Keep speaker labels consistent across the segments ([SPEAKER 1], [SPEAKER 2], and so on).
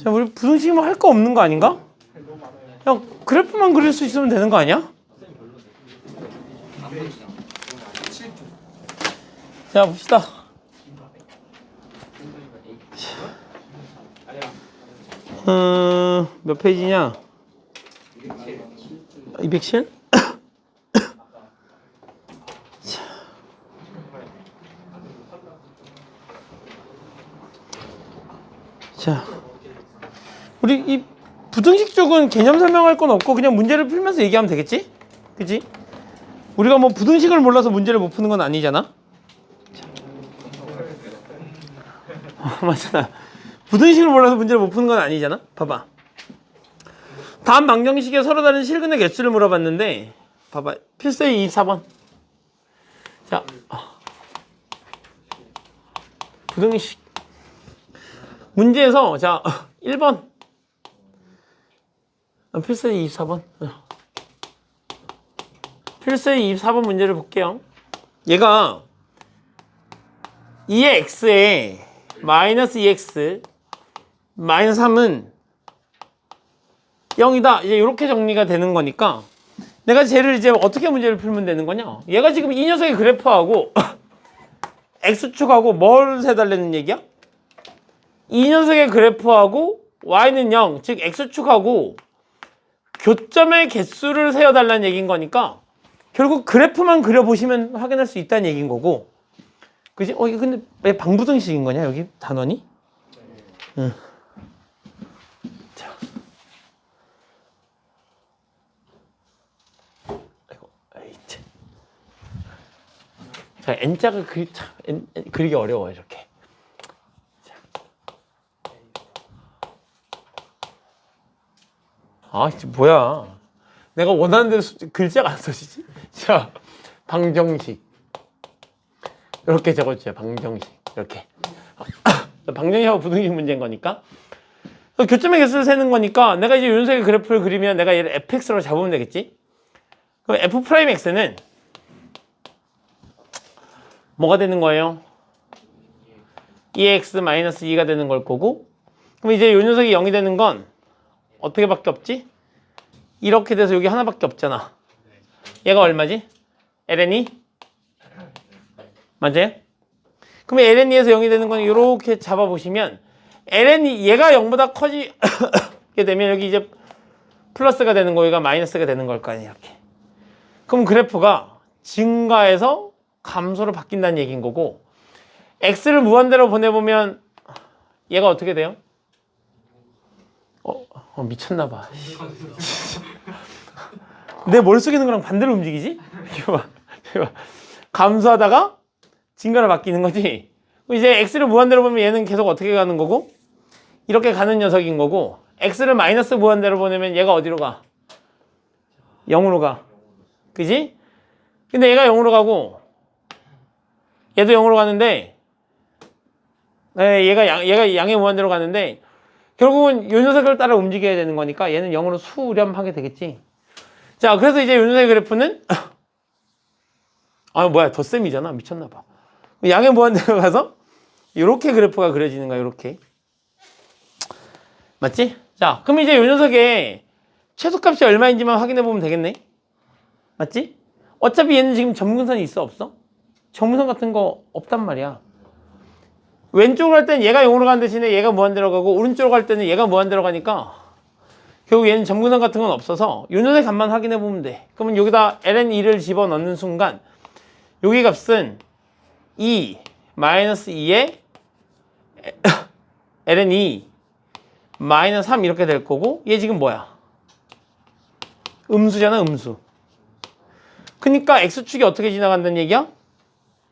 [SPEAKER 1] 자, 우리 부등식이면 할 거 없는 거 아닌가? 그냥 그래프만 그릴 수 있으면 되는 거 아니야? 자, 봅시다. 몇 페이지냐? 207? 자, 우리 이 부등식 쪽은 개념 설명할 건 없고 그냥 문제를 풀면서 얘기하면 되겠지? 그치? 우리가 뭐 부등식을 몰라서 문제를 못 푸는 건 아니잖아? 맞잖아. 부등식을 몰라서 문제를 못 푸는 건 아니잖아? 봐봐. 다음 방정식에 서로 다른 실근의 개수를 물어봤는데 봐봐. 필수의 24번. 자, 부등식 문제에서 자 1번 필수의 24번 필수의 24번 문제를 볼게요. 얘가 2의 x에 마이너스 2x 마이너스 3은 0이다. 이제 이렇게 정리가 되는 거니까 내가 쟤를 이제 어떻게 문제를 풀면 되는 거냐? 얘가 지금 이 녀석의 그래프하고 x축하고 뭘 세달라는 얘기야? 이 녀석의 그래프하고 y는 0, 즉 x축하고 교점의 개수를 세어달라는 얘기인 거니까 결국 그래프만 그려보시면 확인할 수 있다는 얘기인 거고, 그지? 이게 근데 왜 방부등식인 거냐 여기 단원이? 응. 자, 아이고, 자 n자가 그리기 어려워요 이렇게. 아, 뭐야. 내가 원하는 대로 글자가 안 써지지? 자, 방정식. 이렇게 적어주세요. 방정식. 이렇게. 방정식하고 부등식 문제인 거니까. 교점의 개수를 세는 거니까 내가 이제 윤석의 그래프를 그리면 내가 얘를 fx로 잡으면 되겠지? 그럼 f'x는 뭐가 되는 거예요? 2x-2가 되는 걸 거고, 그럼 이제 요 녀석이 0이 되는 건 어떻게 밖에 없지? 이렇게 돼서 여기 하나밖에 없잖아. 얘가 얼마지? ln이? 맞아요? 그럼 ln에서 0이 되는 건 이렇게 잡아보시면 ln이 얘가 0보다 커지게 되면 여기 이제 플러스가 되는 거, 여기가 마이너스가 되는 걸 거 아니야 이렇게. 그럼 그래프가 증가해서 감소로 바뀐다는 얘기인 거고, x를 무한대로 보내보면 얘가 어떻게 돼요? 미쳤나봐. 내 머릿속에 있는 거랑 반대로 움직이지? 이거 봐. 감소하다가 증가로 바뀌는 거지. 이제 x를 무한대로 보면 얘는 계속 어떻게 가는 거고, 이렇게 가는 녀석인 거고, x를 마이너스 무한대로 보내면 얘가 어디로 가? 0으로 가. 그지? 근데 얘가 0으로 가고 얘도 0으로 가는데, 얘가 양의 무한대로 가는데 결국은 요 녀석을 따라 움직여야 되는 거니까 얘는 0으로 수렴하게 되겠지. 자, 그래서 이제 요 녀석의 그래프는 뭐야, 덧셈이잖아. 미쳤나봐. 양의 무한대로 가서 이렇게 그래프가 그려지는 거야. 이렇게. 맞지? 자, 그럼 이제 요 녀석의 최소값이 얼마인지만 확인해 보면 되겠네. 맞지? 어차피 얘는 지금 점근선이 있어 없어? 점근선 같은 거 없단 말이야. 왼쪽으로 갈 때는 얘가 0으로 가는 대신에 얘가 무한대로 가고, 오른쪽으로 갈 때는 얘가 무한대로 가니까 결국 얘는 점근선 같은 건 없어서 요 녀석의 값만 확인해 보면 돼. 그러면 여기다 ln2를 집어넣는 순간 여기 값은 2 마이너스 2에 ln2 마이너스 3 이렇게 될 거고, 얘 지금 뭐야? 음수잖아, 음수. 그러니까 x축이 어떻게 지나간다는 얘기야?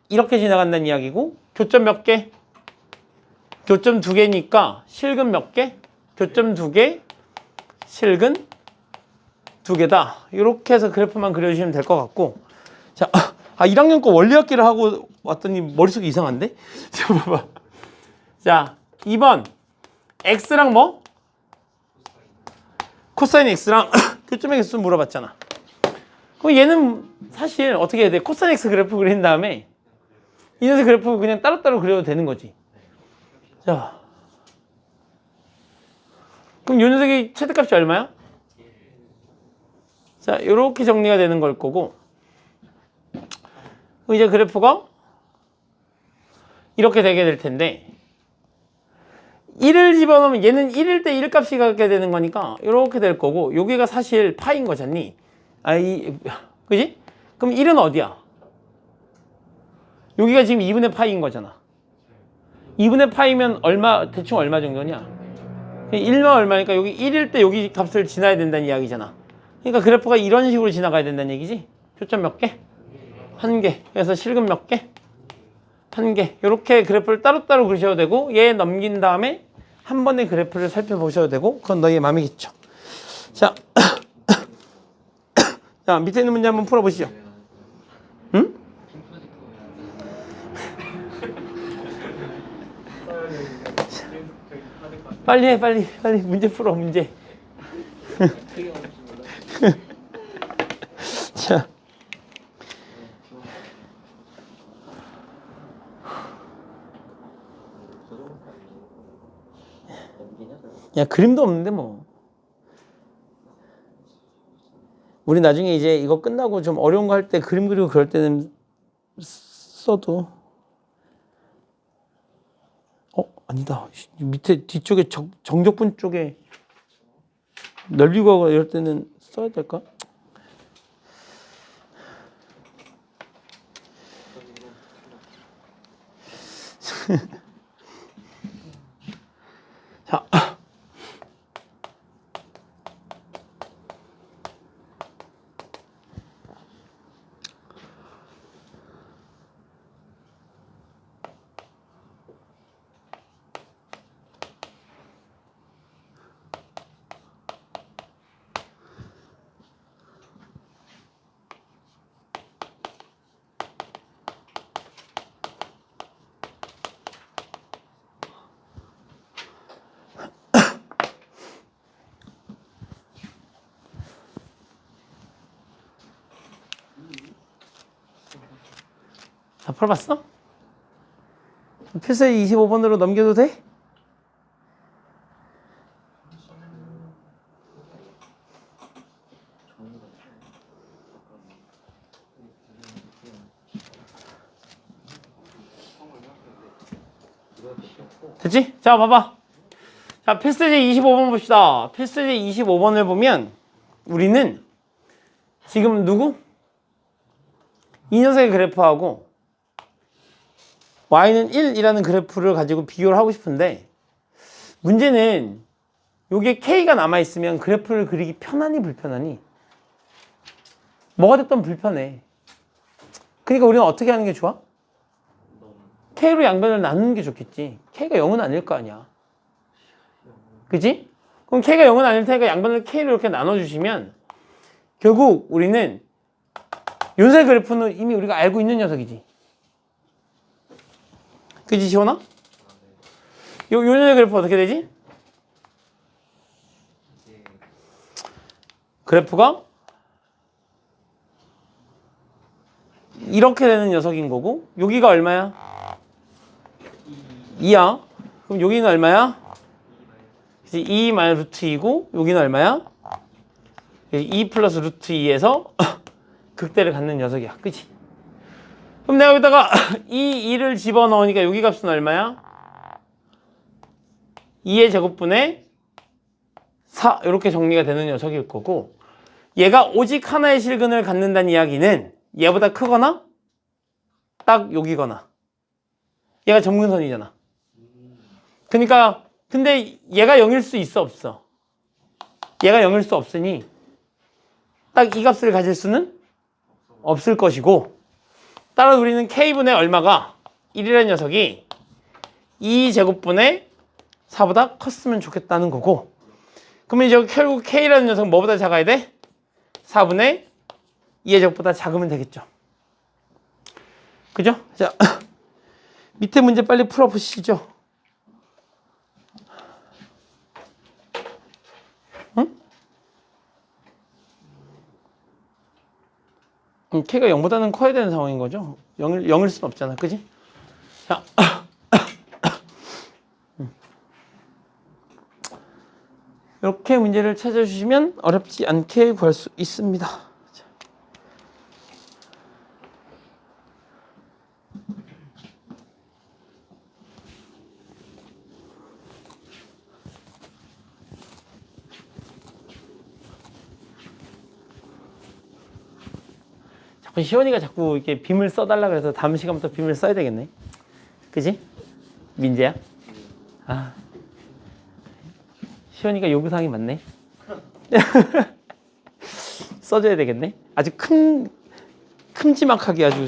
[SPEAKER 1] 이렇게 지나간다는 이야기고, 교점 몇 개? 교점 2개니까 실근 몇 개? 교점 2개, 실근 2개다. 이렇게 해서 그래프만 그려주시면 될 것 같고, 자, 1학년 거 원리학기를 하고 왔더니 머릿속이 이상한데? 자, 봐봐. 자, 2번 x랑 뭐? 코사인 x랑 교점의 개수 물어봤잖아. 그럼 얘는 사실 어떻게 해야 돼? 코사인 x 그래프 그린 다음에 이 녀석 그래프 그냥 따로따로 그려도 되는 거지. 자, 그럼 요 녀석의 최대값이 얼마야? 자, 이렇게 정리가 되는 걸 거고, 그럼 이제 그래프가 이렇게 되게 될 텐데, 1을 집어넣으면 얘는 1일 때 1값이 갖게 되는 거니까 이렇게 될 거고, 여기가 사실 파인 거잖니. 그지? 그럼 1은 어디야? 여기가 지금 2분의 파인 거잖아. 2분의 파이면 대충 얼마 정도냐? 1만 얼마니까 여기 1일 때 여기 값을 지나야 된다는 이야기잖아. 그러니까 그래프가 이런 식으로 지나가야 된다는 얘기지. 표점 몇 개? 한 개. 그래서 실금 몇 개? 한 개. 이렇게 그래프를 따로따로 그리셔도 되고, 얘 넘긴 다음에 한 번에 그래프를 살펴보셔도 되고, 그건 너희의 마음이겠죠. 자, 자, 밑에 있는 문제 한번 풀어보시죠. 응? 빨리 해, 빨리 문제 풀어, 문제. 자, 야, 그림도 없는데 뭐. 우리 나중에 이제 이거 끝나고 좀 어려운 거 할 때 그림 그리고 그럴 때는 써도. 아니다. 밑에 뒤쪽에 정적분 쪽에 넓이고 하고 이럴 때는 써야 될까? 자, 다 풀어봤어? 필살 25번으로 넘겨도 돼? 됐지? 자, 봐봐. 자, 필수제 25번 봅시다. 필수제 25번을 보면 우리는 지금 누구? 이 녀석의 그래프하고 y는 1이라는 그래프를 가지고 비교를 하고 싶은데, 문제는 여기에 k가 남아있으면 그래프를 그리기 편하니 불편하니? 뭐가 됐든 불편해. 그러니까 우리는 어떻게 하는 게 좋아? k로 양변을 나누는 게 좋겠지. k가 0은 아닐 거 아니야. 그치? 그럼 k가 0은 아닐 테니까 양변을 k로 이렇게 나눠주시면 결국 우리는 요새 그래프는 이미 우리가 알고 있는 녀석이지. 그치, 시원아? 요 녀석 그래프 어떻게 되지? 그래프가 이렇게 되는 녀석인 거고, 여기가 얼마야? 2야. 그럼 여기는 얼마야? 2 마이너스 루트 2고, 여기는 얼마야? 2 플러스 루트 2에서 극대를 갖는 녀석이야. 그치? 그럼 내가 여기다가 이 2를 집어넣으니까 여기 값은 얼마야? 2의 제곱분의 4, 이렇게 정리가 되는 녀석일 거고, 얘가 오직 하나의 실근을 갖는다는 이야기는 얘보다 크거나 딱 여기거나, 얘가 점근선이잖아. 그러니까 근데 얘가 0일 수 있어, 없어? 얘가 0일 수 없으니 딱 이 값을 가질 수는 없을 것이고, 따라 우리는 k분의 얼마가 1이라는 녀석이 2제곱분의 4보다 컸으면 좋겠다는 거고, 그러면 이제 결국 k라는 녀석은 뭐보다 작아야 돼? 4분의 2의 제곱보다 작으면 되겠죠. 그죠? 자, 밑에 문제 빨리 풀어보시죠. 응? k가 0보다는 커야 되는 상황인 거죠. 0일 수는 없잖아. 그지? 자, 이렇게 문제를 찾아주시면 어렵지 않게 구할 수 있습니다. 자꾸 시원이가 자꾸 이렇게 빔을 써달라 그래서 다음 시간부터 빔을 써야 되겠네. 그지? 민재야? 아, 시원이가 요구사항이 많네. 써줘야 되겠네. 아주 큼지막하게 아주.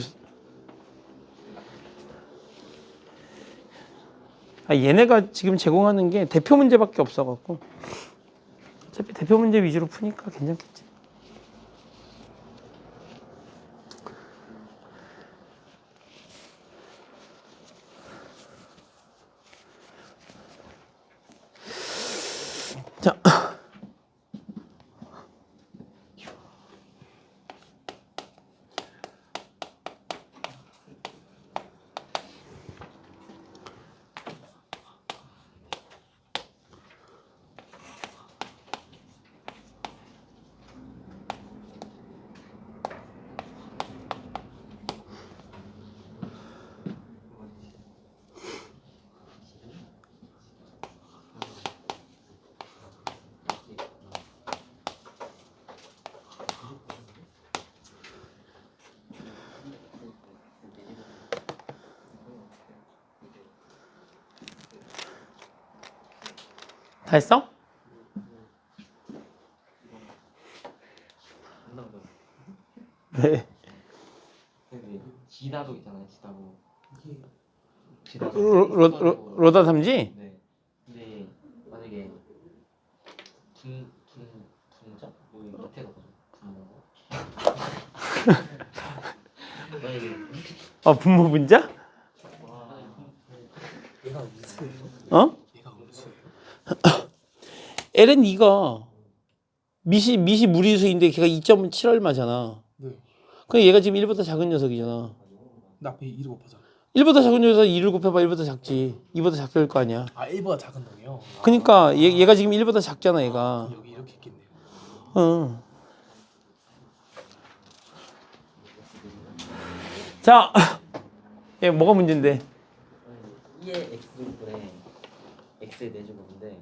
[SPEAKER 1] 얘네가 지금 제공하는 게 대표 문제밖에 없어갖고 어차피 대표 문제 위주로 푸니까 괜찮겠지. 자, 다 했어? 네.
[SPEAKER 2] 지다도 있잖아요. 지다도.
[SPEAKER 1] 로다 삼지?
[SPEAKER 2] 네. 근데 만약에 분자? 여기 밑에가 뭐죠? 만약에
[SPEAKER 1] 분모 분자?
[SPEAKER 3] 얘가 음수예요?
[SPEAKER 1] 어?
[SPEAKER 3] 얘가 음수예요?
[SPEAKER 1] L은 2가 미시 무리수인데 걔가 2.7 얼마잖아.
[SPEAKER 3] 네.
[SPEAKER 1] 그럼 얘가 지금 1보다 작은 녀석이잖아.
[SPEAKER 3] 나 앞에 2를 곱하잖아.
[SPEAKER 1] 1보다 작은 녀석 2를 곱해봐 1보다 작지. 2보다 작게 될 거 아니야.
[SPEAKER 3] 아 1보다 작은 놈이요?
[SPEAKER 1] 그러니까 얘가 지금 1보다 작잖아 얘가.
[SPEAKER 3] 여기 이렇게 있겠네요.
[SPEAKER 1] 어. 자, 얘 뭐가 문제인데?
[SPEAKER 2] 2의 x분의 x의 4제곱인데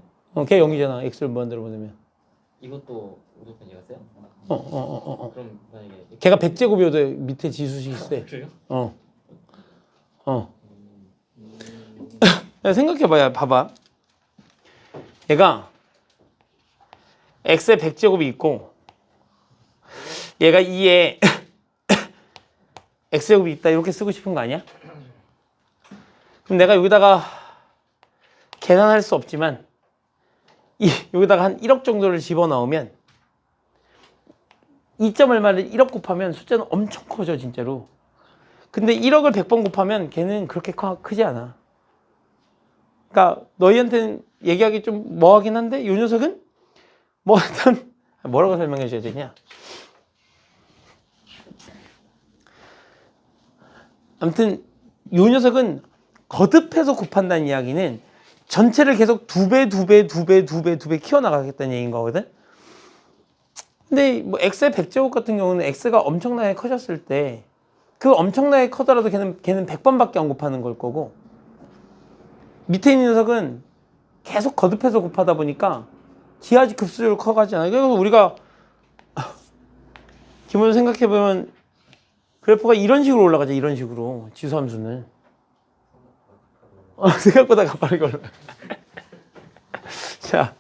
[SPEAKER 1] 걔 0이잖아. x를 무한대로 보내면.
[SPEAKER 2] 이것도 무조건 얘가 세요?
[SPEAKER 1] 그럼
[SPEAKER 2] 만약에
[SPEAKER 1] 걔가 100제곱이어도 밑에 지수식이 세.
[SPEAKER 2] 그래요?
[SPEAKER 1] 야, 생각해봐야 봐봐. 얘가 x에 100제곱이 있고 얘가 2에 x제곱이 있다 이렇게 쓰고 싶은 거 아니야? 그럼 내가 여기다가 계산할 수 없지만 여기다가 한 1억 정도를 집어넣으면 2점 얼마를 1억 곱하면 숫자는 엄청 커져 진짜로. 근데 1억을 100번 곱하면 걔는 그렇게 크지 않아. 그러니까 너희한테는 얘기하기 좀 뭐하긴 한데 이 녀석은 뭐 일단 뭐라고 설명해 줘야 되냐. 아무튼 이 녀석은 거듭해서 곱한다는 이야기는 전체를 계속 2배 키워나가겠다는 얘기인 거거든. 근데 뭐 x의 100제곱 같은 경우는 x가 엄청나게 커졌을 때 그 엄청나게 커더라도 걔는 100번밖에 안 곱하는 걸 거고 밑에 있는 녀석은 계속 거듭해서 곱하다 보니까 기하지 급수적으로 커가잖아. 그래서 우리가 기본적으로 생각해보면 그래프가 이런 식으로 올라가죠. 이런 식으로 지수함수는 생각보다 가파르게 올라가. 자,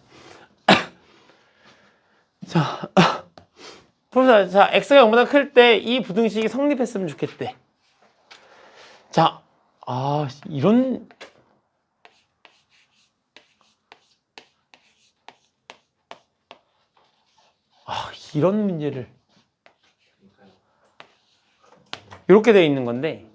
[SPEAKER 1] x가 0보다 클 때 이 부등식이 성립했으면 좋겠대. 자, 이런 이런 문제를 이렇게 되어 있는 건데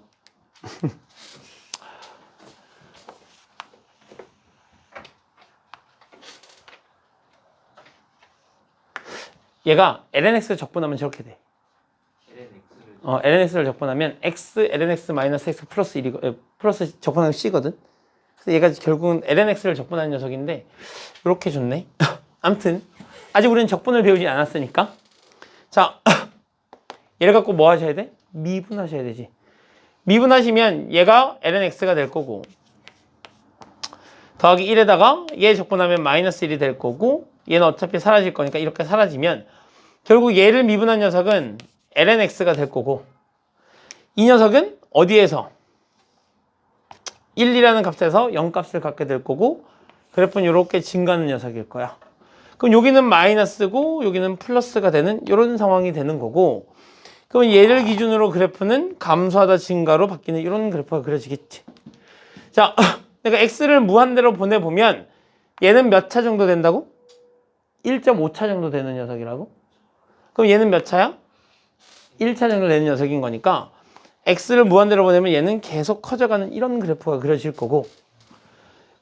[SPEAKER 1] 얘가 lnx를 적분하면 저렇게 돼. lnx를 적분하면 x lnx 마이너스 x 플러스 1이 플러스 적분하면 c거든. 그래서 얘가 결국은 lnx를 적분하는 녀석인데 이렇게 줬네. 아무튼 아직 우리는 적분을 배우지 않았으니까 자 얘를 갖고 뭐 하셔야 돼? 미분하셔야 되지. 미분하시면 얘가 ln x가 될 거고 더하기 1에다가 얘 적분하면 마이너스 1이 될 거고 얘는 어차피 사라질 거니까 이렇게 사라지면 결국 얘를 미분한 녀석은 ln x가 될 거고 이 녀석은 어디에서? 1이라는 값에서 0값을 갖게 될 거고 그래프는 이렇게 증가하는 녀석일 거야. 그럼 여기는 마이너스고 여기는 플러스가 되는 이런 상황이 되는 거고 그럼 얘를 기준으로 그래프는 감소하다 증가로 바뀌는 이런 그래프가 그려지겠지. 자, 내가 x를 무한대로 보내보면 얘는 몇 차 정도 된다고? 1.5차 정도 되는 녀석이라고? 그럼 얘는 몇 차야? 1차 정도 되는 녀석인 거니까 x를 무한대로 보내면 얘는 계속 커져가는 이런 그래프가 그려질 거고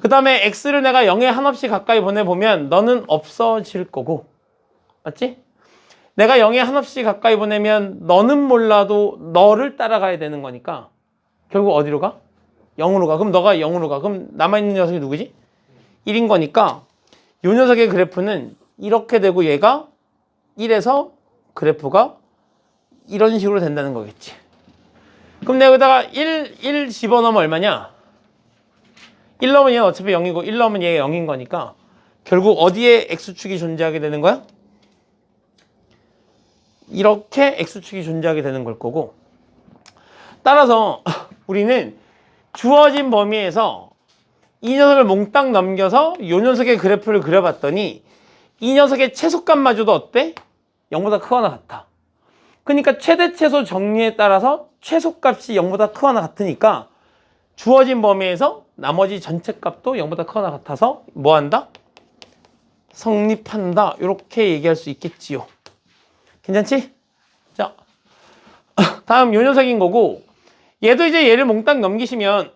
[SPEAKER 1] 그 다음에 x를 내가 0에 한없이 가까이 보내보면 너는 없어질 거고 맞지? 내가 0에 한없이 가까이 보내면 너는 몰라도 너를 따라가야 되는 거니까 결국 어디로 가? 0으로 가. 그럼 너가 0으로 가. 그럼 남아있는 녀석이 누구지? 1인 거니까 이 녀석의 그래프는 이렇게 되고 얘가 1에서 그래프가 이런 식으로 된다는 거겠지. 그럼 내가 여기다가 1 집어넣으면 얼마냐? 1 넣으면 얘는 어차피 0이고 1 넣으면 얘가 0인 거니까 결국 어디에 x축이 존재하게 되는 거야? 이렇게 x축이 존재하게 되는 걸 거고 따라서 우리는 주어진 범위에서 이 녀석을 몽땅 넘겨서 이 녀석의 그래프를 그려봤더니 이 녀석의 최소값마저도 어때? 0보다 크거나 같아. 그러니까 최대 최소 정리에 따라서 최소값이 0보다 크거나 같으니까 주어진 범위에서 나머지 전체 값도 0보다 크거나 같아서 뭐 한다? 성립한다. 이렇게 얘기할 수 있겠지요. 괜찮지? 자, 다음 요 녀석인 거고 얘도 이제 얘를 몽땅 넘기시면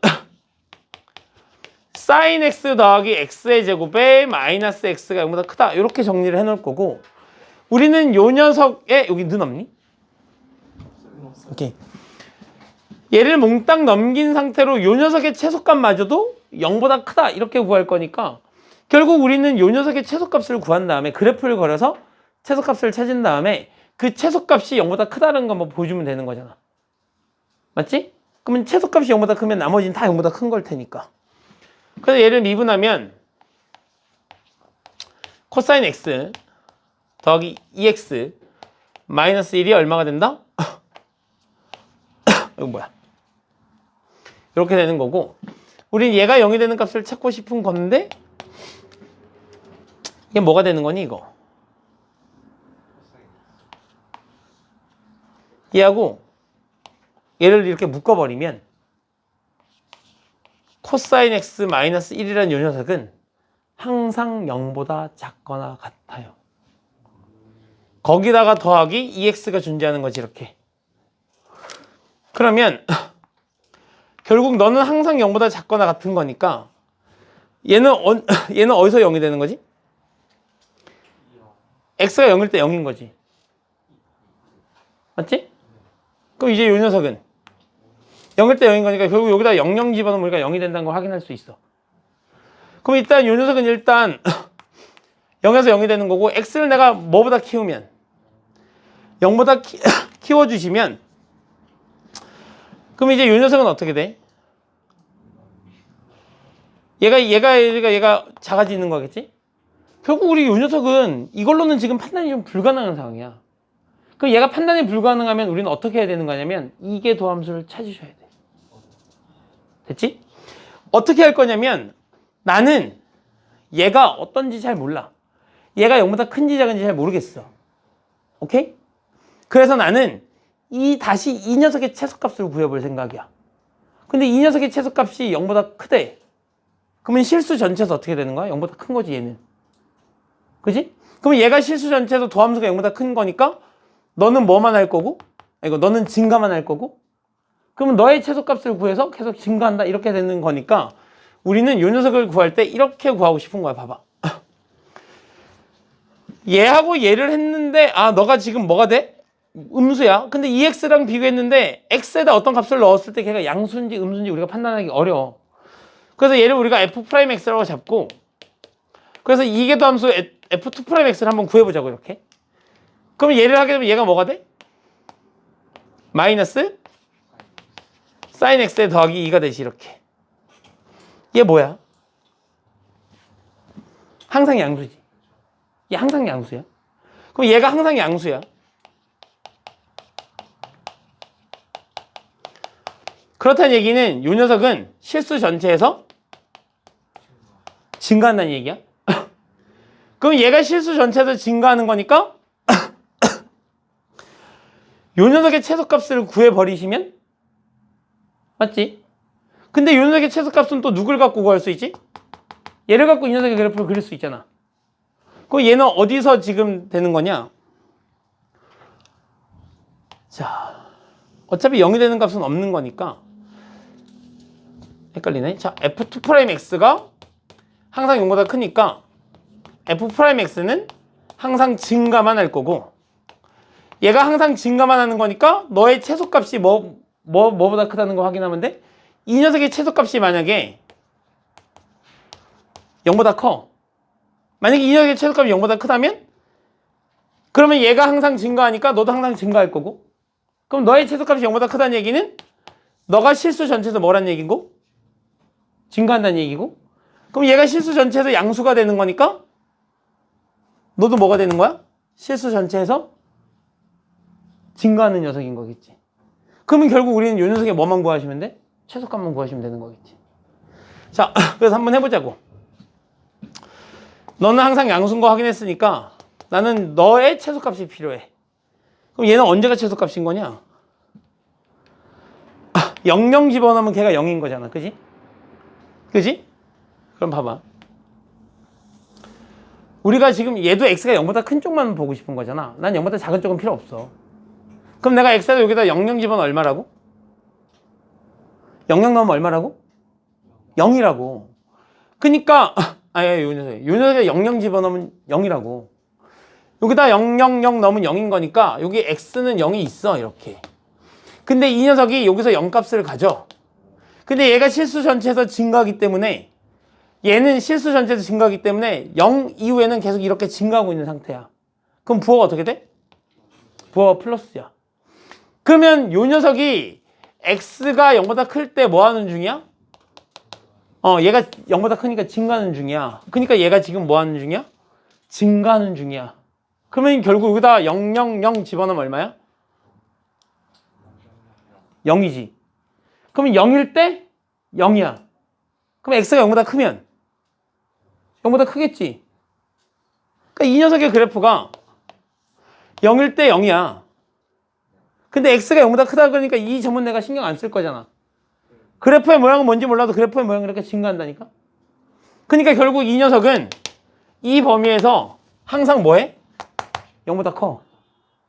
[SPEAKER 1] sin x 더하기 x의 제곱에 마이너스 x가 0보다 크다. 이렇게 정리를 해놓을 거고 우리는 요 녀석에 여기 눈 없니? 오케이. 얘를 몽땅 넘긴 상태로 요 녀석의 최소값마저도 0보다 크다. 이렇게 구할 거니까 결국 우리는 요 녀석의 최소값을 구한 다음에 그래프를 그려서 최소값을 찾은 다음에 그 최소값이 0보다 크다는 것만 보여주면 되는 거잖아. 맞지? 그러면 최소값이 0보다 크면 나머지는 다 0보다 큰 걸 테니까. 그래서 얘를 미분하면 코사인 x 더하기 2x 마이너스 1이 얼마가 된다? 이거 뭐야? 이렇게 되는 거고 우린 얘가 0이 되는 값을 찾고 싶은 건데 이게 뭐가 되는 거니 이거? 얘하고 얘를 이렇게 묶어버리면 코사인 x 마이너스 1이라는 요 녀석은 항상 0보다 작거나 같아요. 거기다가 더하기 2x가 존재하는 거지 이렇게. 그러면 결국 너는 항상 0보다 작거나 같은 거니까 얘는 어디서 0이 되는 거지? x가 0일 때 0인 거지. 맞지? 그럼 이제 요 녀석은 0일 때 0인 거니까 결국 여기다 00 집어넣으면 우리가 0이 된다는 걸 확인할 수 있어. 그럼 일단 요 녀석은 일단 0에서 0이 되는 거고 x를 내가 뭐보다 키우면 0보다 키워주시면 그럼 이제 요 녀석은 어떻게 돼? 얘가 작아지는 거겠지? 결국 우리 요 녀석은 이걸로는 지금 판단이 좀 불가능한 상황이야. 그럼 얘가 판단이 불가능하면 우리는 어떻게 해야 되는 거냐면 이계 도함수를 찾으셔야 돼. 됐지? 어떻게 할 거냐면 나는 얘가 어떤지 잘 몰라. 얘가 0보다 큰지 작은지 잘 모르겠어. 오케이? 그래서 나는 다시 이 녀석의 최소값을 구해볼 생각이야. 근데 이 녀석의 최소값이 0보다 크대. 그러면 실수 전체에서 어떻게 되는 거야? 0보다 큰 거지 얘는. 그지? 그러면 얘가 실수 전체에서 도함수가 0보다 큰 거니까 너는 뭐만 할 거고? 너는 증가만 할 거고? 그러면 너의 최소값을 구해서 계속 증가한다 이렇게 되는 거니까 우리는 요 녀석을 구할 때 이렇게 구하고 싶은 거야. 봐봐. 얘하고 얘를 했는데 너가 지금 뭐가 돼? 음수야. 근데 2x랑 비교했는데 x에다 어떤 값을 넣었을 때 걔가 양수인지 음수인지 우리가 판단하기 어려워. 그래서 얘를 우리가 f'x라고 잡고 그래서 이계도함수 f2'x를 한번 구해보자고 이렇게. 그럼 얘를 하게 되면 얘가 뭐가 돼? 마이너스 sin x에 더하기 2가 되지 이렇게. 얘 뭐야? 항상 양수지. 얘 항상 양수야. 그럼 얘가 항상 양수야. 그렇다는 얘기는 이 녀석은 실수 전체에서 증가한다는 얘기야. 그럼 얘가 실수 전체에서 증가하는 거니까 이 녀석의 최소값을 구해버리시면 맞지? 근데 이 녀석의 최소값은 또 누굴 갖고 구할 수 있지? 얘를 갖고 이 녀석의 그래프를 그릴 수 있잖아. 그럼 얘는 어디서 지금 되는 거냐? 자, 어차피 0이 되는 값은 없는 거니까 헷갈리네. 자, f2'x가 항상 0보다 크니까 f'x는 항상 증가만 할 거고 얘가 항상 증가만 하는 거니까 너의 최소값이 뭐보다 크다는 거 확인하면 돼? 이 녀석의 최소값이 만약에 0보다 커. 만약에 이 녀석의 최소값이 0보다 크다면 그러면 얘가 항상 증가하니까 너도 항상 증가할 거고 그럼 너의 최소값이 0보다 크다는 얘기는 너가 실수 전체에서 뭐란 얘기고? 증가한다는 얘기고 그럼 얘가 실수 전체에서 양수가 되는 거니까 너도 뭐가 되는 거야? 실수 전체에서 증가하는 녀석인 거겠지. 그러면 결국 우리는 이 녀석의 뭐만 구하시면 돼? 최소값만 구하시면 되는 거겠지. 자, 그래서 한번 해보자고. 너는 항상 양수인 거 확인했으니까 나는 너의 최소값이 필요해. 그럼 얘는 언제가 최소값인 거냐? 0, 집어넣으면 걔가 0인 거잖아. 그지? 그지? 그럼 봐봐. 우리가 지금 얘도 x가 0보다 큰 쪽만 보고 싶은 거잖아. 난 0보다 작은 쪽은 필요 없어. 그럼 내가 x에다 여기다 0 집어넣으면 얼마라고? 0 넣으면 얼마라고? 0이라고. 그니까 요 녀석에 0 집어넣으면 0이라고. 여기다 0 넣으면 0인 거니까 여기 x는 0이 있어 이렇게. 근데 이 녀석이 여기서 0 값을 가져. 근데 얘가 실수 전체에서 증가하기 때문에 얘는 실수 전체에서 증가하기 때문에 0 이후에는 계속 이렇게 증가하고 있는 상태야. 그럼 부호가 어떻게 돼? 부호가 플러스야. 그러면 요 녀석이 x가 0보다 클 때 뭐 하는 중이야? 얘가 0보다 크니까 증가하는 중이야. 그러니까 얘가 지금 뭐 하는 중이야? 증가하는 중이야. 그러면 결국 여기다 0, 0, 0 집어넣으면 얼마야? 0이지. 그러면 0일 때 0이야. 그럼 x가 0보다 크면 0보다 크겠지. 그러니까 이 녀석의 그래프가 0일 때 0이야. 근데 x가 0보다 크다 그러니까 이 점은 내가 신경 안 쓸 거잖아. 그래프의 모양은 뭔지 몰라도 그래프의 모양이 이렇게 증가한다니까. 그러니까 결국 이 녀석은 이 범위에서 항상 뭐해? 0보다 커.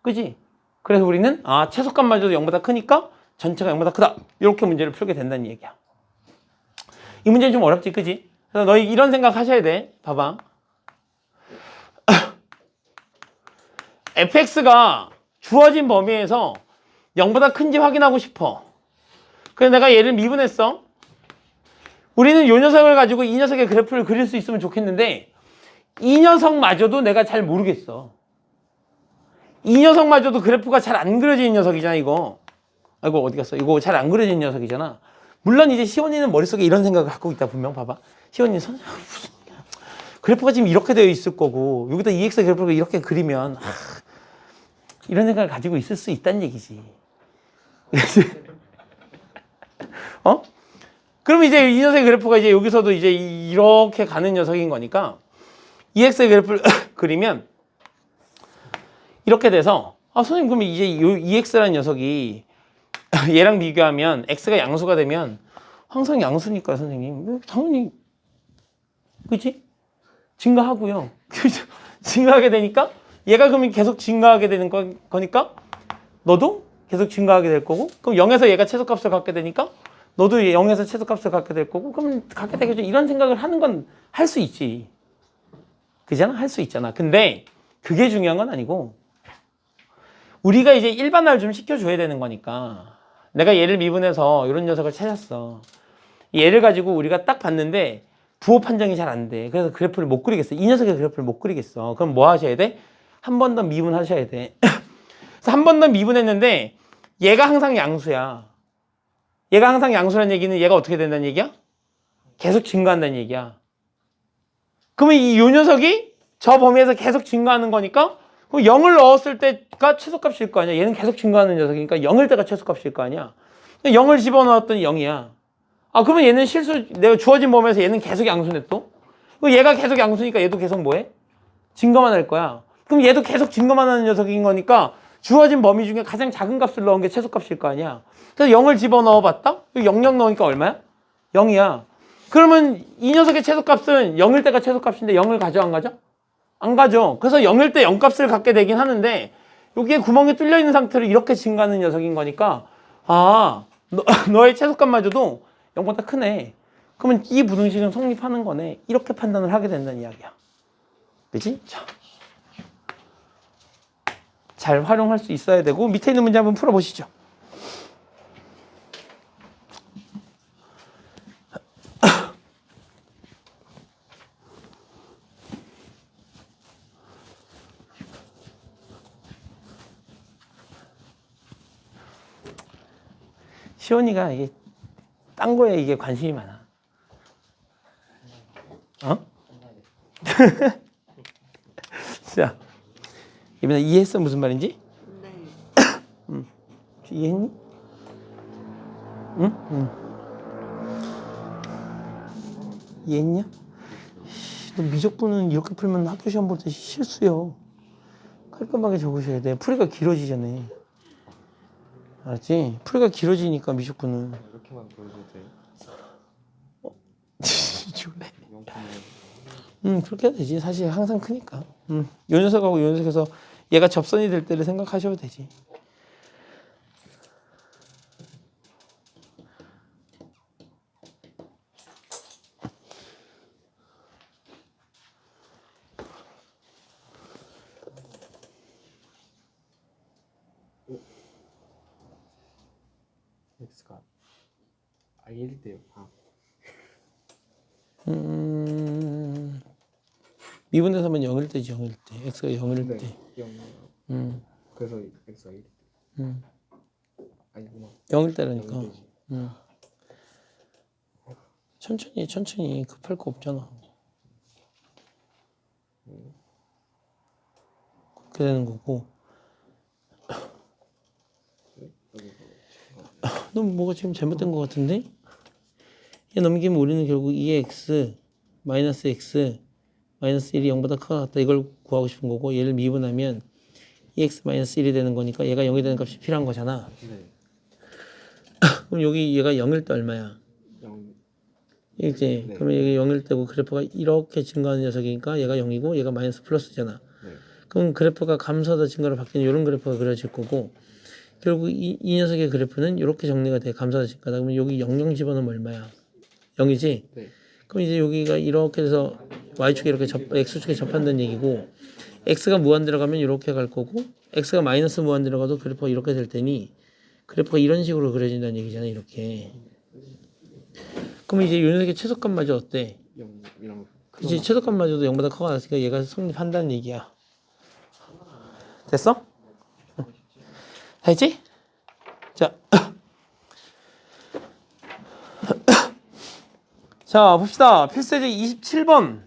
[SPEAKER 1] 그지? 그래서 우리는 최소값마저도 0보다 크니까 전체가 0보다 크다. 이렇게 문제를 풀게 된다는 얘기야. 이 문제는 좀 어렵지, 그지? 그래서 너희 이런 생각 하셔야 돼. 봐봐. fx가 주어진 범위에서 0보다 큰지 확인하고 싶어. 그래서 내가 얘를 미분했어. 우리는 이 녀석을 가지고 이 녀석의 그래프를 그릴 수 있으면 좋겠는데 이 녀석마저도 내가 잘 모르겠어. 이 녀석마저도 그래프가 잘 안 그려지는 녀석이잖아, 이거. 아이고, 어디 갔어? 이거 잘 안 그려지는 녀석이잖아. 물론 이제 시원이는 머릿속에 이런 생각을 갖고 있다, 분명. 봐봐. 시원이 그래프가 지금 이렇게 되어 있을 거고 여기다 EX 그래프를 이렇게 그리면 이런 생각을 가지고 있을 수 있다는 얘기지. 그럼 이제 이 녀석의 그래프가 이제 여기서도 이제 이렇게 가는 녀석인 거니까 EX의 그래프를 그리면 이렇게 돼서 선생님 그러면 이제 이 EX라는 녀석이 얘랑 비교하면 X가 양수가 되면 항상 양수니까 선생님 당연히 그치? 증가하고요. 증가하게 되니까 얘가 그러면 계속 증가하게 되는 거니까 너도 계속 증가하게 될 거고 그럼 0에서 얘가 최소값을 갖게 되니까 너도 0에서 최소값을 갖게 될 거고 그러면 갖게 되겠죠. 이런 생각을 하는 건 할 수 있지. 그잖아? 할 수 있잖아. 근데 그게 중요한 건 아니고 우리가 이제 일반화를 좀 시켜줘야 되는 거니까 내가 얘를 미분해서 이런 녀석을 찾았어. 얘를 가지고 우리가 딱 봤는데 부호 판정이 잘 안 돼. 그래서 그래프를 못 그리겠어. 이 녀석의 그래프를 못 그리겠어. 그럼 뭐 하셔야 돼? 한 번 더 미분하셔야 돼. 그래서 한 번 더 미분했는데 얘가 항상 양수야. 얘가 항상 양수라는 얘기는 얘가 어떻게 된다는 얘기야? 계속 증가한다는 얘기야. 그러면 요 녀석이 저 범위에서 계속 증가하는 거니까 그럼 0을 넣었을 때가 최소값일 거 아니야. 얘는 계속 증가하는 녀석이니까 0일 때가 최소값일 거 아니야. 0을 집어넣었더니 0이야. 아, 그러면 얘는 실수, 내가 주어진 범위에서 얘는 계속 양수네 또? 그럼 얘가 계속 양수니까 얘도 계속 뭐해? 증가만 할 거야. 그럼 얘도 계속 증가만 하는 녀석인 거니까 주어진 범위 중에 가장 작은 값을 넣은 게 최소값일 거 아니야. 그래서 0을 집어넣어 봤다? 0 넣으니까 얼마야? 0이야. 그러면 이 녀석의 최소값은 0일 때가 최소값인데 0을 가져 안 가져? 안 가져. 그래서 0일 때 0값을 갖게 되긴 하는데 여기에 구멍이 뚫려 있는 상태로 이렇게 증가하는 녀석인 거니까 아, 너의 최소값마저도 0보다 크네. 그러면 이 부등식은 성립하는 거네. 이렇게 판단을 하게 된다는 이야기야. 그치? 자, 잘 활용할 수 있어야 되고 밑에 있는 문제 한번 풀어보시죠. 시온이가 이게 딴 거에 이게 관심이 많아. 어? 자, 이번에 이해했어? 무슨 말인지?
[SPEAKER 4] 네.
[SPEAKER 1] 이해했니? 응? 응. 이해했냐? 너 미적분은 이렇게 풀면 학교 시험 볼 때 실수요. 깔끔하게 적으셔야 돼. 풀이가 길어지잖아. 알았지? 풀이가 길어지니까 미적분은.
[SPEAKER 2] 이렇게만 보여줘도 돼요?
[SPEAKER 1] 줄래?
[SPEAKER 2] 명품은
[SPEAKER 1] 그렇게 해야 되지. 사실 항상 크니까. 요 녀석하고 요 녀석에서 얘가 접선이 될 때를 생각하셔도 되지.
[SPEAKER 3] x가 i일 때요. 아,
[SPEAKER 1] 미분에서 하면 0일 때지. 0일 때. x가 0일
[SPEAKER 3] 네.
[SPEAKER 1] 때.
[SPEAKER 3] 0. 그래서 x가 1일 때. 아니구나.
[SPEAKER 1] 0일 때라니까.
[SPEAKER 3] 0일 때지.
[SPEAKER 1] 천천히 급할 거 없잖아. 그렇게 되는 거고. 너 뭐가 지금 잘못된 거 같은데? 얘 넘기면 우리는 결국 2x 마이너스 x 마이너스 1이 0보다 크다 같다 이걸 구하고 싶은 거고 얘를 미분하면 2x 마이너스 1이 되는 거니까 얘가 0이 되는 값이 필요한 거잖아.
[SPEAKER 3] 네.
[SPEAKER 1] 그럼 여기 얘가 0일 때 얼마야?
[SPEAKER 3] 0.
[SPEAKER 1] 이제
[SPEAKER 3] 네.
[SPEAKER 1] 그러면 여기 0일 때고 그래프가 이렇게 증가하는 녀석이니까 얘가 0이고 얘가 마이너스 플러스잖아.
[SPEAKER 3] 네.
[SPEAKER 1] 그럼 그래프가 감소하다 증가로 바뀌는 이런 그래프가 그려질 거고 결국 이 녀석의 그래프는 이렇게 정리가 돼. 감소하다 증가다. 그러면 여기 0 집어넣으면 얼마야? 0이지?
[SPEAKER 3] 네.
[SPEAKER 1] 그럼 이제 여기가 이렇게 해서 y축에 이렇게 x축에 접한다는 얘기고 x가 무한 들어가면 이렇게 갈 거고 x가 마이너스 무한 들어가도 그래프가 이렇게 될 테니 그래프가 이런 식으로 그려진다는 얘기잖아. 이렇게. 그럼 이제 요 녀석의 최소값마저 어때?
[SPEAKER 3] 0이랑
[SPEAKER 1] 그치? 최소값마저도 0보다 커가 났으니까 얘가 성립한다는 얘기야. 됐어? 됐지? 자. 자, 봅시다. 필세제 27번.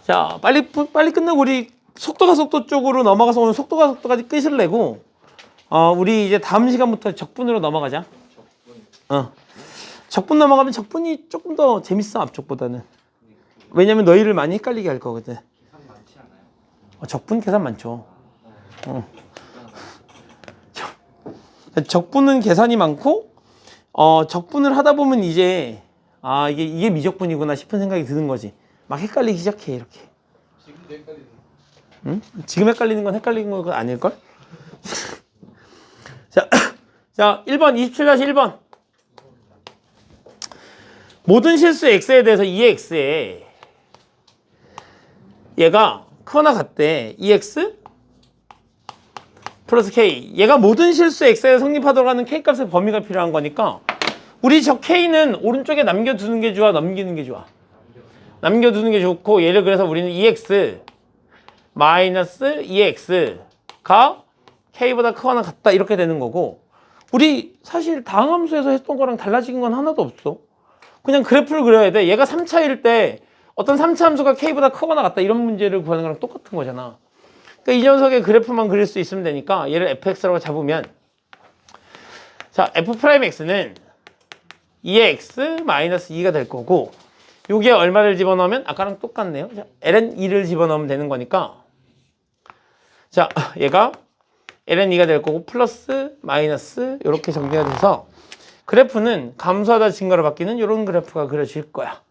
[SPEAKER 1] 자, 빨리 끝내고 우리 속도가 속도 쪽으로 넘어가서 오늘 속도가 속도까지 끝을 내고 우리 이제 다음 시간부터 적분으로 넘어가자. 적분 넘어가면 적분이 조금 더 재밌어, 앞쪽보다는. 왜냐면 너희를 많이 헷갈리게 할 거거든.
[SPEAKER 2] 계산 많지 않아요?
[SPEAKER 1] 적분 계산 많죠. 적분은 계산이 많고 적분을 하다 보면 이제 이게 미적분이구나 싶은 생각이 드는 거지. 막 헷갈리기 시작해 이렇게.
[SPEAKER 3] 지금도 헷갈리는.
[SPEAKER 1] 응? 지금 헷갈리는 건 헷갈리는 건 아닐걸? 자 1번 27-1번 모든 실수 x에 대해서 2x에 얘가 크거나 같대. 2x 플러스 k. 얘가 모든 실수 x에 성립하도록 하는 k 값의 범위가 필요한 거니까 우리 저 K는 오른쪽에 남겨두는 게 좋아, 넘기는 게 좋아? 남겨두는 게 좋고, 얘를 그래서 우리는 EX 마이너스 EX가 K보다 크거나 같다 이렇게 되는 거고, 우리 사실 다항함수에서 했던 거랑 달라진 건 하나도 없어. 그냥 그래프를 그려야 돼. 얘가 3차일 때 어떤 3차 함수가 K보다 크거나 같다 이런 문제를 구하는 거랑 똑같은 거잖아. 그러니까 이 녀석의 그래프만 그릴 수 있으면 되니까 얘를 fx라고 잡으면, 자, f'x는 2x 마이너스 2가 될 거고, 여기에 얼마를 집어넣으면 아까랑 똑같네요. 자, ln 2를 집어넣으면 되는 거니까, 자, 얘가 ln 2가 될 거고 플러스 마이너스 이렇게 정리가 돼서 그래프는 감소하다 증가로 바뀌는 이런 그래프가 그려질 거야.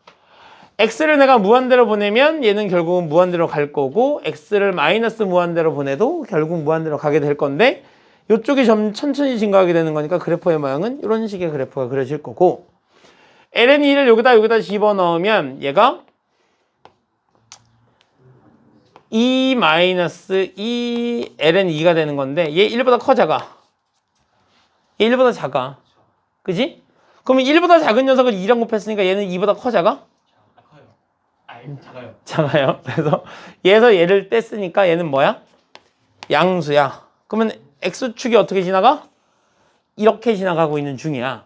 [SPEAKER 1] x를 내가 무한대로 보내면 얘는 결국은 무한대로 갈 거고, x를 마이너스 무한대로 보내도 결국 무한대로 가게 될 건데, 이쪽이 좀 천천히 증가하게 되는 거니까 그래프의 모양은 이런 식의 그래프가 그려질 거고, ln2를 여기다 집어넣으면 얘가 2 마이너스 2 ln2가 되는 건데, 얘 1보다 커 작아? 얘 1보다 작아. 그지? 그러면 1보다 작은 녀석을 2랑 곱했으니까 얘는 2보다 커 작아?
[SPEAKER 2] 작아요.
[SPEAKER 1] 작아요. 그래서 얘에서 얘를 뗐으니까 얘는 뭐야? 양수야. 그러면 x축이 어떻게 지나가? 이렇게 지나가고 있는 중이야.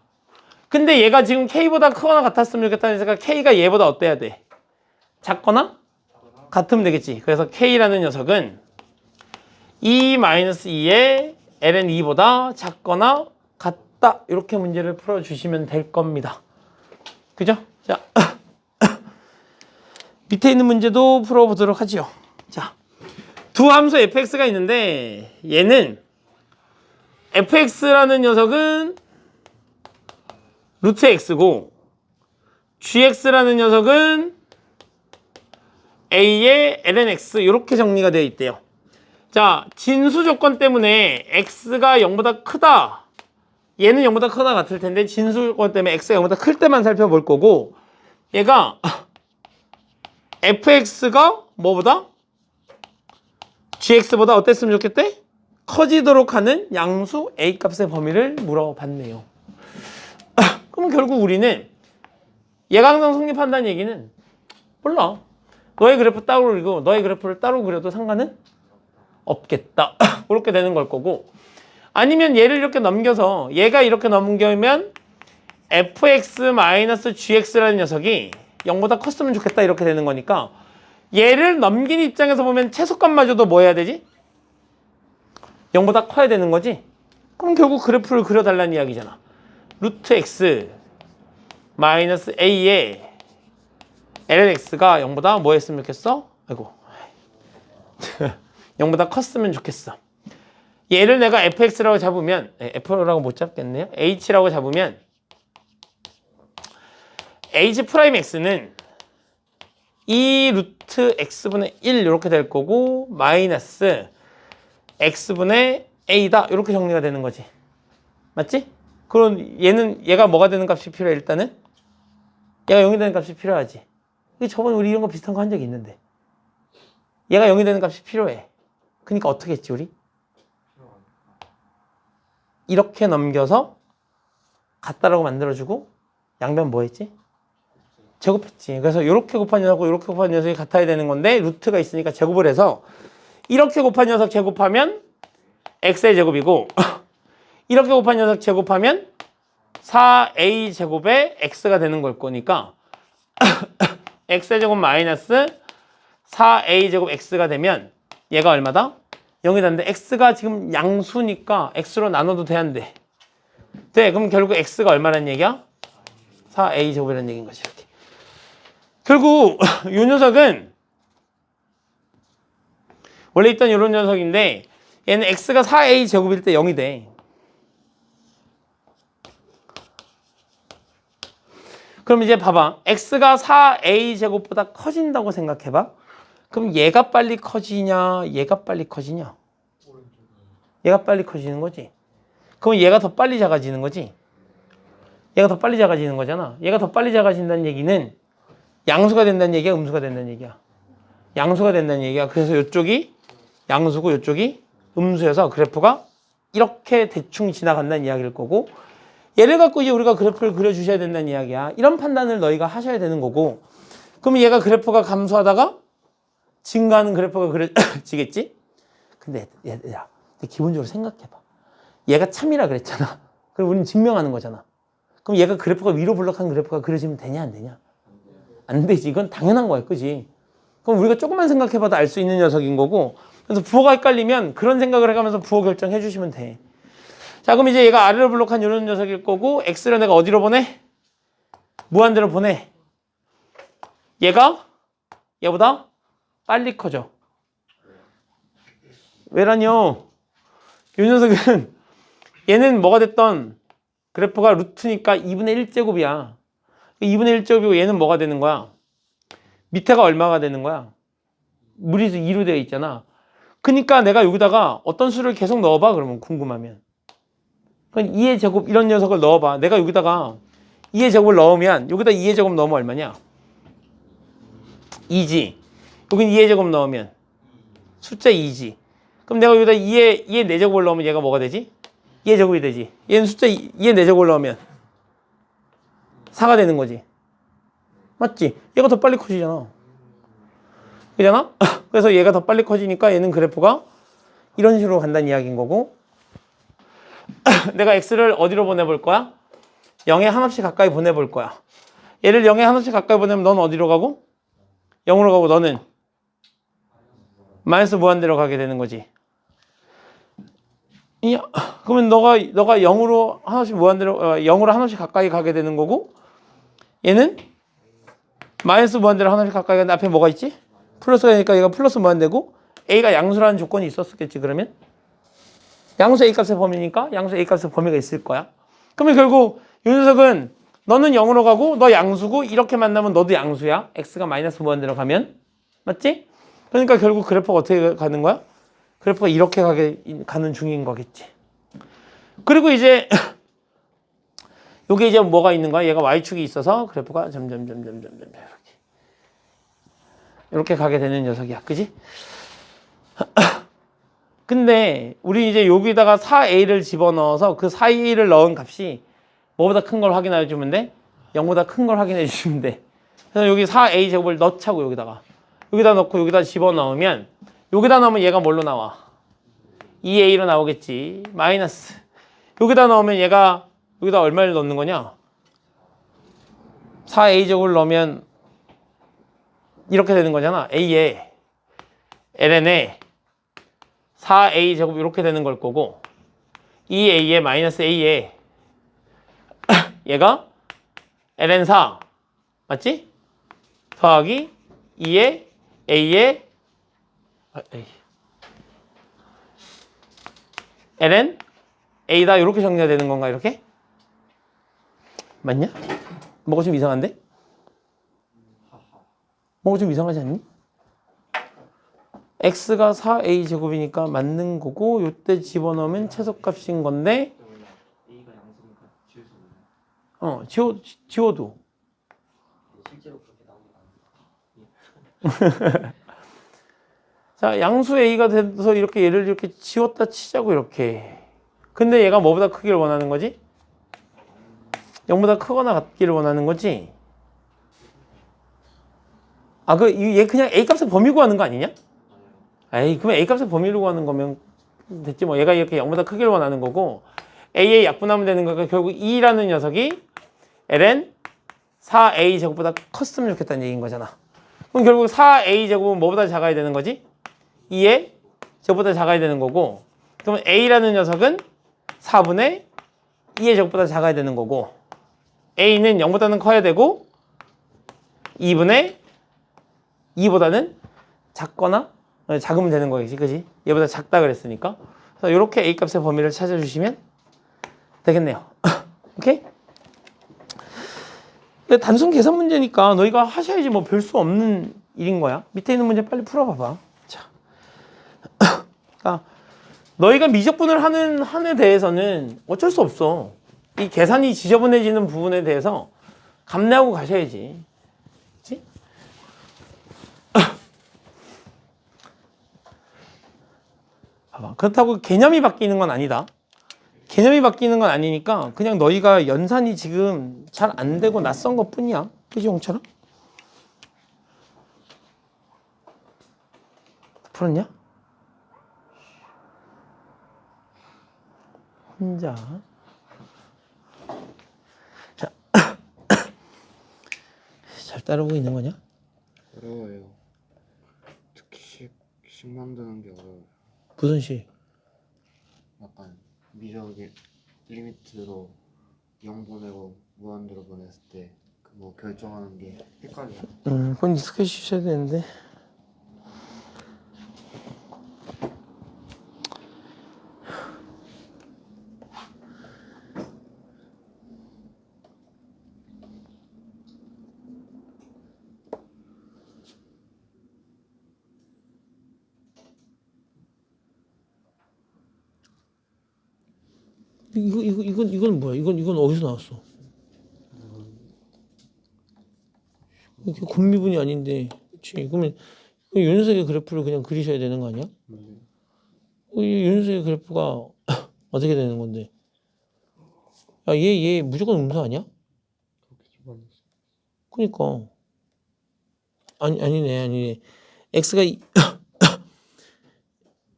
[SPEAKER 1] 근데 얘가 지금 k보다 크거나 같았으면 좋겠다는 생각, k가 얘보다 어때야 돼? 작거나? 같으면 되겠지. 그래서 k라는 녀석은 2-2의 ln2보다 작거나 같다. 이렇게 문제를 풀어주시면 될 겁니다. 그죠? 자, 밑에 있는 문제도 풀어보도록 하죠. 자, 두 함수 fx가 있는데, 얘는 fx라는 녀석은 루트 x고, gx라는 녀석은 a의 lnx 이렇게 정리가 되어 있대요. 자, 진수 조건 때문에 x가 0보다 크다, 얘는 0보다 크다 같을 텐데, 진수 조건 때문에 x가 0보다 클 때만 살펴볼 거고, 얘가 fx가 뭐보다? gx보다 어땠으면 좋겠대? 커지도록 하는 양수 a 값의 범위를 물어봤네요. 그럼 결국 우리는 예강정 성립한다는 얘기는, 몰라, 너의 그래프 따로 그리고 너의 그래프를 따로 그려도 상관은 없겠다. 그렇게 되는 걸 거고, 아니면 얘를 이렇게 넘겨서, 얘가 이렇게 넘겨면 fx-gx라는 녀석이 0보다 컸으면 좋겠다 이렇게 되는 거니까, 얘를 넘긴 입장에서 보면 최소값마저도 뭐 해야 되지? 0보다 커야 되는 거지? 그럼 결국 그래프를 그려달라는 이야기잖아. 루트 x 마이너스 a의 lnx가 0보다 뭐 했으면 좋겠어? 아이고 0보다 컸으면 좋겠어. 얘를 내가 fx라고 잡으면, f라고 못 잡겠네요. h라고 잡으면 h'x는 2 루트 x분의 1 이렇게 될 거고, 마이너스 x분의 a다 이렇게 정리가 되는 거지. 맞지? 그럼 얘가 뭐가 되는 값이 필요해? 일단은 얘가 0이 되는 값이 필요하지. 저번에 우리 이런 거 비슷한 거 한 적이 있는데, 얘가 0이 되는 값이 필요해. 그러니까 어떻게 했지 우리? 이렇게 넘겨서 같다라고 만들어주고, 양변 뭐 했지? 제곱했지. 그래서 이렇게 곱한 녀석하고 이렇게 곱한 녀석이 같아야 되는 건데, 루트가 있으니까 제곱을 해서 이렇게 곱한 녀석 제곱하면 x의 제곱이고, 이렇게 곱한 녀석 제곱하면 4a 제곱에 x가 되는 걸 거니까 x의 제곱 마이너스 4a 제곱 x가 되면 얘가 얼마다? 0이 되는데, x가 지금 양수니까 x로 나눠도 돼, 안 돼? 돼. 그럼 결국 x가 얼마란 얘기야? 4a 제곱이라는 얘기인 거지. 이렇게. 결국 이 녀석은 원래 있던 이런 녀석인데, 얘는 x가 4a 제곱일 때 0이 돼. 그럼 이제 봐봐. x가 4a 제곱보다 커진다고 생각해봐. 그럼 얘가 빨리 커지냐, 얘가 빨리 커지냐? 얘가 빨리 커지는 거지. 그럼 얘가 더 빨리 작아지는 거지. 얘가 더 빨리 작아지는 거잖아. 얘가 더 빨리 작아진다는 얘기는 양수가 된다는 얘기야, 음수가 된다는 얘기야? 양수가 된다는 얘기야. 그래서 이쪽이 양수고 이쪽이 음수여서 그래프가 이렇게 대충 지나간다는 이야기일 거고, 얘를 갖고 이제 우리가 그래프를 그려주셔야 된다는 이야기야. 이런 판단을 너희가 하셔야 되는 거고. 그럼 얘가 그래프가 감소하다가 증가하는 그래프가 그려지겠지? 근데 얘들아, 기본적으로 생각해봐. 얘가 참이라 그랬잖아. 그럼 우리는 증명하는 거잖아. 그럼 얘가 그래프가 위로 블록한 그래프가 그려지면 되냐 안 되냐? 안 되지. 이건 당연한 거야. 그지? 그럼 우리가 조금만 생각해봐도 알 수 있는 녀석인 거고. 그래서 부호가 헷갈리면 그런 생각을 해가면서 부호 결정해 주시면 돼. 자, 그럼 이제 얘가 아래로 블록한 이런 녀석일 거고, x를 내가 어디로 보내? 무한대로 보내. 얘가 얘보다 빨리 커져. 왜라뇨? 이 녀석은 얘는 뭐가 됐던 그래프가 루트니까 2분의 1제곱이야. 2분의 1제곱이고 얘는 뭐가 되는 거야? 밑에가 얼마가 되는 거야? 무리수 2로 되어 있잖아. 그러니까 내가 여기다가 어떤 수를 계속 넣어봐. 그러면 궁금하면. 그럼 2의 제곱 이런 녀석을 넣어봐. 내가 여기다가 2의 제곱을 넣으면 여기다 2의 제곱 넣으면 얼마냐? 2지. 여긴 2의 제곱 넣으면 숫자 2지. 그럼 내가 여기다 2의 4제곱을 넣으면 얘가 뭐가 되지? 2의 제곱이 되지. 얘는 숫자 2의 4제곱을 넣으면 4가 되는 거지. 맞지? 얘가 더 빨리 커지잖아. 그잖아? 그래서 얘가 더 빨리 커지니까 얘는 그래프가 이런 식으로 간다는 이야기인 거고. 내가 x를 어디로 보내볼 거야? 0에 한없이 가까이 보내볼 거야. 얘를 0에 한없이 가까이 보내면 넌 어디로 가고? 0으로 가고 너는 마이너스 무한대로 가게 되는 거지. 그러면 너가 0으로 한없이 무한대로 0으로 한없이 가까이 가게 되는 거고, 얘는 마이너스 무한대로 한없이 가까이 가는데 앞에 뭐가 있지? 플러스가 되니까 얘가 플러스 무한대고, a가 양수라는 조건이 있었겠지. 그러면 양수 a 값의 범위니까 양수 a 값의 범위가 있을 거야. 그러면 결국 이 녀석은 너는 0으로 가고 너 양수고, 이렇게 만나면 너도 양수야. x가 마이너스 무한대로 가면. 맞지? 그러니까 결국 그래프가 어떻게 가는 거야? 그래프가 이렇게 가는 중인 거겠지. 그리고 이제 요게 이제 뭐가 있는 거야? 얘가 y축이 있어서 그래프가 점점 이렇게 가게 되는 녀석이야. 그지? 근데 우리 이제 여기다가 4a를 집어넣어서 그 4a를 넣은 값이 뭐보다 큰 걸 확인해 주면 돼? 0보다 큰 걸 확인해 주시면 돼. 그래서 여기 4a 제곱을 넣자고 여기다 넣고 여기다 집어넣으면, 여기다 넣으면 얘가 뭘로 나와? 2a로 나오겠지. 마이너스. 여기다 넣으면 얘가 여기다 얼마를 넣는 거냐? 4a 제곱을 넣으면 이렇게 되는 거잖아. a에 ln에 4a 제곱 이렇게 되는 걸 거고, 2a에 마이너스 a에 얘가 ln4 맞지? 더하기 2에 a에 ln a다 이렇게 정리가 되는 건가? 이렇게? 맞냐? 뭐가 좀 이상한데? 뭐가 좀 이상하지 않니? x가 4a 제곱이니까 맞는 거고, 요때 집어넣으면 최소값인 건데,
[SPEAKER 2] a가 양수니까 지울 수 있나요?
[SPEAKER 1] 지워도.
[SPEAKER 2] 실제로 그렇게 나오는 거
[SPEAKER 1] 자, 양수 a가 돼서 이렇게 얘를 이렇게 지웠다 치자고, 이렇게. 근데 얘가 뭐보다 크기를 원하는 거지? 0보다 크거나 같기를 원하는 거지? 얘 그냥 a 값의 범위 구하는 거 아니냐? 에이, 그러면 a 값의 범위로 구하는 거면 됐지 뭐. 얘가 이렇게 0보다 크기를 원하는 거고, a에 약분하면 되는 거니까 결국 2라는 녀석이 ln 4a 제곱보다 컸으면 좋겠다는 얘기인 거잖아. 그럼 결국 4a 제곱은 뭐보다 작아야 되는 거지? 2의 제곱보다 작아야 되는 거고, 그러면 a라는 녀석은 4분의 2의 제곱보다 작아야 되는 거고, a는 0보다는 커야 되고 2분의 2보다는 작거나 작으면 되는 거겠지, 그지? 얘보다 작다 그랬으니까. 그래서 이렇게 a 값의 범위를 찾아주시면 되겠네요. 오케이? 단순 계산 문제니까 너희가 하셔야지 뭐 별 수 없는 일인 거야. 밑에 있는 문제 빨리 풀어봐봐. 자, 그러니까 너희가 미적분을 하는 한에 대해서는 어쩔 수 없어. 이 계산이 지저분해지는 부분에 대해서 감내하고 가셔야지. 그치? 봐봐. 그렇다고 개념이 바뀌는 건 아니다. 개념이 바뀌는 건 아니니까 그냥 너희가 연산이 지금 잘 안 되고 낯선 것 뿐이야. 그지 용철아? 풀었냐? 혼자. 자, 잘 따라오고 있는 거냐?
[SPEAKER 3] 어려워요. 특히 식 만드는 게 어려워요.
[SPEAKER 1] 무슨 식?
[SPEAKER 3] 약간 미적인 리미트로 0 보내고 무한대로 보냈을 때 그 뭐 결정하는 게 헷갈려요.
[SPEAKER 1] 그건 익숙해지셔야 되는데. 이건 뭐야? 이건 어디서 나왔어? 이게 곤미분이 아닌데, 그치? 그러면 이 윤석의 그래프를 그냥 그리셔야 되는 거 아니야? 이 윤석의 그래프가 어떻게 되는 건데? 야, 얘 무조건 음수 아니야? 그니까. 아니네. x가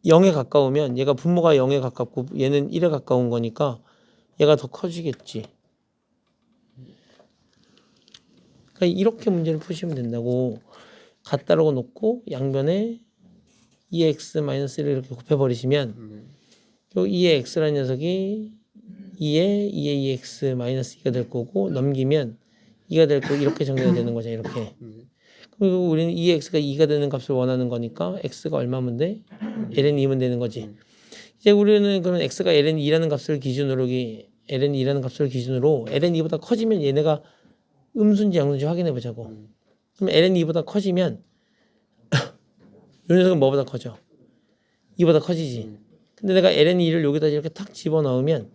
[SPEAKER 1] 0에 가까우면 얘가 분모가 0에 가깝고 얘는 1에 가까운 거니까 얘가 더 커지겠지. 그러니까 이렇게 문제를 푸시면 된다고. 같다라고 놓고 양변에 2x-1을 이렇게 곱해버리시면 요 2의 x라는 녀석이 2의 2x-2가 될 거고 넘기면 2가 될 거고 이렇게 정리가 되는 거죠. 이렇게. 그리고 우리는 2x가 2가 되는 값을 원하는 거니까 x가 얼마면 돼? ln 2면 되는 거지. 이제 우리는 그러면 x가 ln 2라는 값을 기준으로 ln 2라는 값을 기준으로 ln 2보다 커지면 얘네가 음수인지 양수인지 확인해 보자고. 그럼 ln 2보다 커지면 요 녀석은 뭐보다 커져? 2보다 커지지. 근데 내가 ln 2를 여기다 이렇게 탁 집어넣으면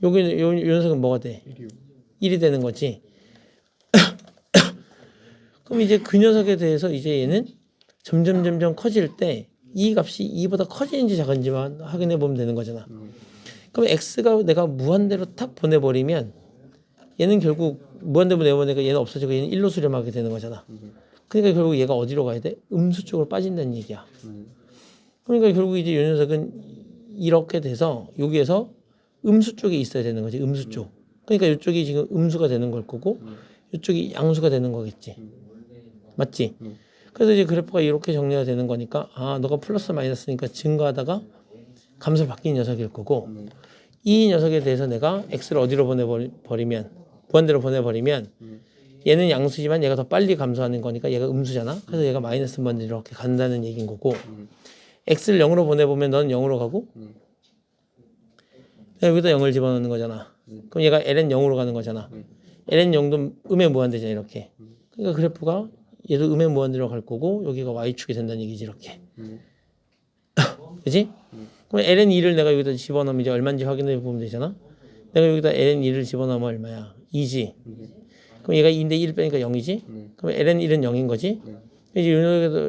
[SPEAKER 1] 여기는 요 녀석은 뭐가 돼? 1이 되는 거지. 그럼 이제 그 녀석에 대해서 이제 얘는 점점 커질 때 이 값이 2보다 커지는지 작은지만 확인해 보면 되는 거잖아. 그럼 x가 내가 무한대로 탁 보내버리면 얘는 결국 무한대로 내보내니까 얘는 없어지고 얘는 1로 수렴하게 되는 거잖아. 그러니까 결국 얘가 어디로 가야 돼? 음수 쪽으로 빠진다는 얘기야. 그러니까 결국 이제 이 녀석은 이렇게 돼서 여기에서 음수 쪽에 있어야 되는 거지. 음수 쪽. 그러니까 이쪽이 지금 음수가 되는 걸 거고 이쪽이 양수가 되는 거겠지. 맞지? 그래서 이제 그래프가 이렇게 정리가 되는 거니까 아 너가 플러스 마이너스니까 증가하다가 감소 바뀐 녀석일 거고 이 녀석에 대해서 내가 x를 어디로 보내버리면 무한대로 보내버리면 얘는 양수지만 얘가 더 빨리 감소하는 거니까 얘가 음수잖아. 그래서 얘가 마이너스 무한대로 이렇게 간다는 얘기인 거고 x를 0으로 보내보면 넌 0으로 가고 내가 여기다 0을 집어넣는 거잖아. 그럼 얘가 ln 0으로 가는 거잖아. ln 0도 음의 무한대잖아 이렇게. 그러니까 그래프가 얘도 음의 무한대로 갈 거고 여기가 y축이 된다는 얘기지 이렇게. 그치? 그럼 ln 2를 내가 여기다 집어넣으면 이제 얼마인지 확인해 보면 되잖아. 내가 여기다 ln 2를 집어넣으면 얼마야? 2지. 그럼 얘가 2인데 1 빼니까 0이지. 그럼 ln 1은 0인 거지. 이제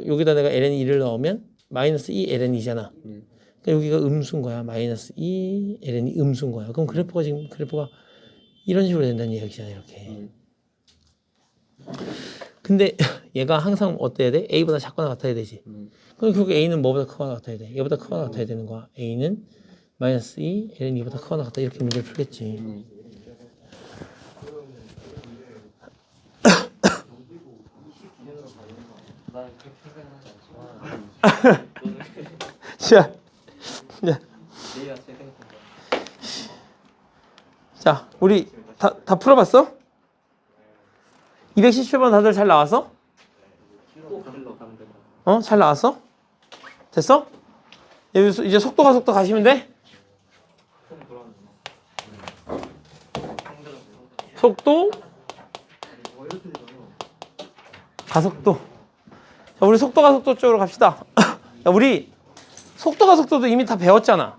[SPEAKER 1] 여기다 내가 ln 2를 넣으면 마이너스 2 ln 2잖아. 그러니까 여기가 음수인 거야. 마이너스 2 ln 2 음수인 거야. 그럼 그래프가 이런 식으로 된다는 얘기잖아 이렇게. 근데 얘가 항상 어때야 돼? a보다 작거나 같아야 되지. 그럼 결국 a는 뭐보다 크거나 같아야 돼? 얘보다 크거나 같아야 되는 거야. a는 마이너스 2 ln 2보다 크거나 같다 이렇게 문제를 풀겠지.
[SPEAKER 2] 난 그렇게 생각은 하지 않지만 너는
[SPEAKER 1] 자,
[SPEAKER 2] 내가 제 생각한 거.
[SPEAKER 1] 자, 우리 다 풀어봤어? 217번 다들 잘 나왔어?
[SPEAKER 2] 또 가면 된다.
[SPEAKER 1] 어? 잘 나왔어? 됐어? 이제 속도 가시면 돼?
[SPEAKER 2] 좀 돌아가는
[SPEAKER 1] 속도 가속도. 자, 우리 속도 가속도 쪽으로 갑시다. 야, 우리 속도 가속도도 이미 다 배웠잖아.